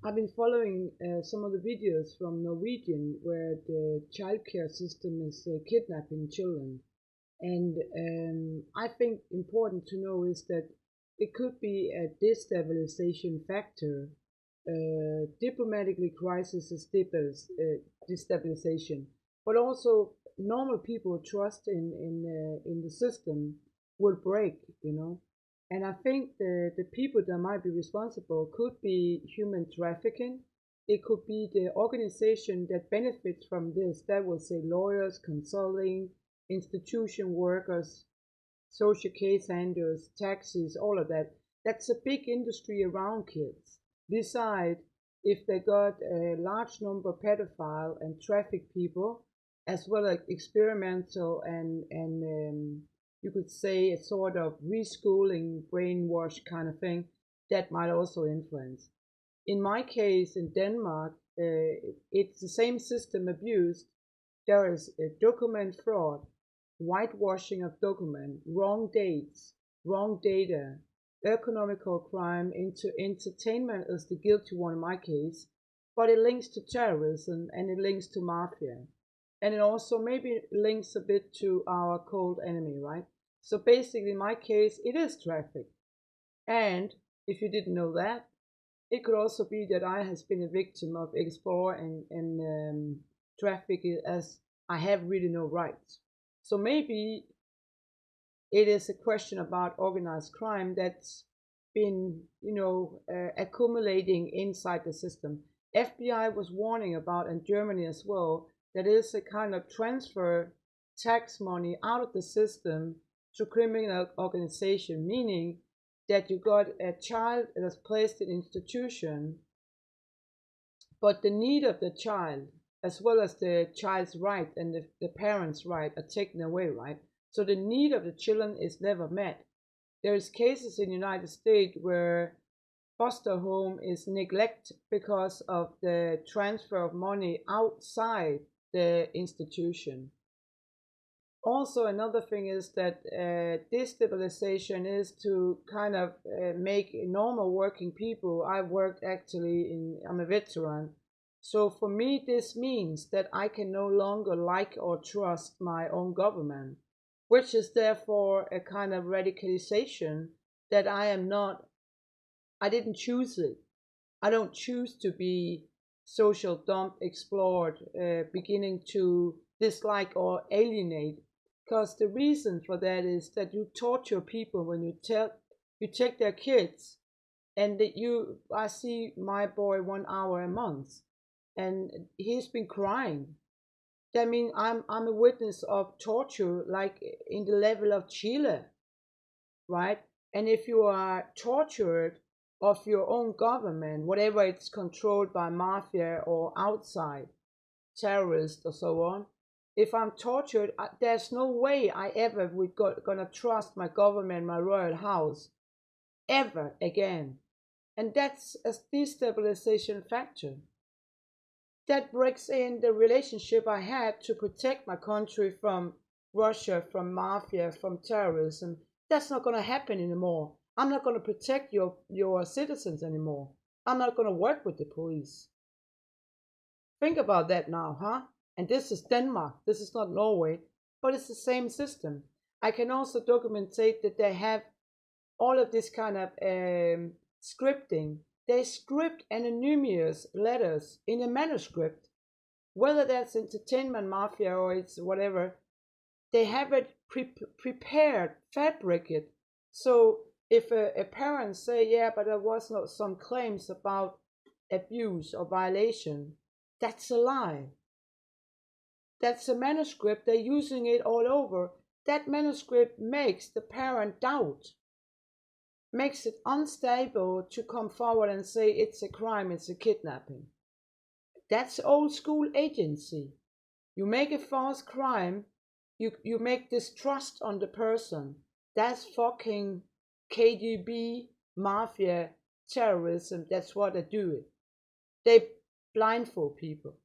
I've been following some of the videos from Norwegian where the childcare system is kidnapping children. And I think important to know is that it could be a destabilization factor. Diplomatically, crisis is destabilization, but also normal people trust in the system will break. And I think the people that might be responsible could be human trafficking. It could be the organization that benefits from this. That will say lawyers, consulting, institution workers, social case handlers, taxis, all of that. That's a big industry around kids. Beside, if they got a large number of pedophile and traffic people, as well as experimental and you could say a sort of reschooling, brainwash kind of thing, that might also influence. In my case, in Denmark, it's the same system abused. There is a document fraud, whitewashing of document, wrong dates, wrong data, economical crime, into entertainment is the guilty one in my case, but it links to terrorism and it links to mafia. And it also maybe links a bit to our cold enemy, right? So basically, in my case, it is traffic. And if you didn't know that, it could also be that I has been a victim of explore and traffic as I have really no rights. So maybe it is a question about organized crime that's been, accumulating inside the system. FBI was warning about, in Germany as well, that is a kind of transfer tax money out of the system to criminal organization, meaning that you got a child that's placed in institution, but the need of the child, as well as the child's right and the parents' right, are taken away, right? So the need of the children is never met. There's cases in the United States where foster home is neglected because of the transfer of money outside the institution. Also, another thing is that destabilization is to kind of make normal working people. I worked actually I'm a veteran. So for me, this means that I can no longer like or trust my own government, which is therefore a kind of radicalization that I didn't choose it. I don't choose to be social dump, explored, beginning to dislike or alienate. Because the reason for that is that you torture people when you take their kids, and that I see my boy 1 hour a month, and he's been crying. That means I'm a witness of torture, like in the level of Chile, right? And if you are tortured of your own government, whatever it's controlled by mafia or outside terrorists or so on, if I'm tortured, there's no way I ever would gonna trust my government, my royal house, ever again. And that's a destabilization factor. That breaks in the relationship I had to protect my country from Russia, from mafia, from terrorism. That's not going to happen anymore. I'm not going to protect your citizens anymore. I'm not going to work with the police. Think about that now, huh? And this is Denmark. This is not Norway, but it's the same system. I can also documentate that they have all of this kind of scripting. They script anonymous letters in a manuscript, whether that's entertainment mafia or it's whatever. They have it prepared, fabricated. So if a parent say, yeah, but there was not some claims about abuse or violation, that's a lie. That's a manuscript. They're using it all over. That manuscript makes the parent doubt, makes it unstable to come forward and say it's a crime, it's a kidnapping. That's old school agency. You make a false crime, you make distrust on the person. That's fucking KGB, mafia, terrorism. That's what they do. They blindfold people.